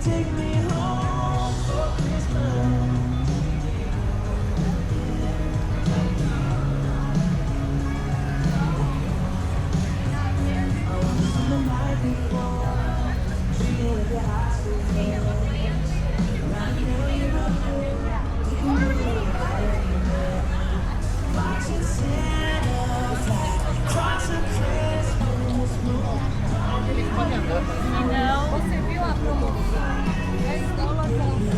take me home for Christmas? I was from the night before, dreaming of your high school friends. I know you're up there, watching Santa fly across the Christmas moon. Não, você viu a promoção? Já estou lançando.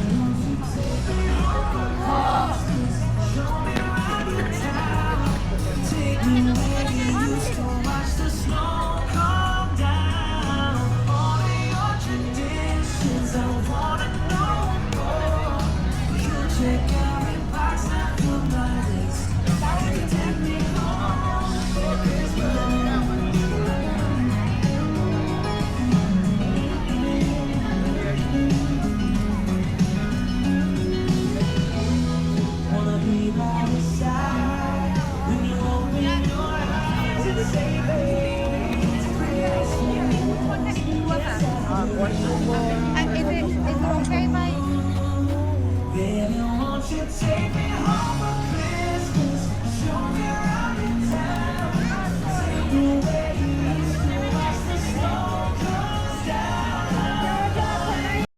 Show me around your town, take me where you used to watch the snow come down. All of your traditions, I wanna know more. You check every box I put my list. You take me home for Christmas. Wanna be by your side when you open your eyes and say, baby, it's Christmas. Is it okay, Mike? Baby, won't you take me home?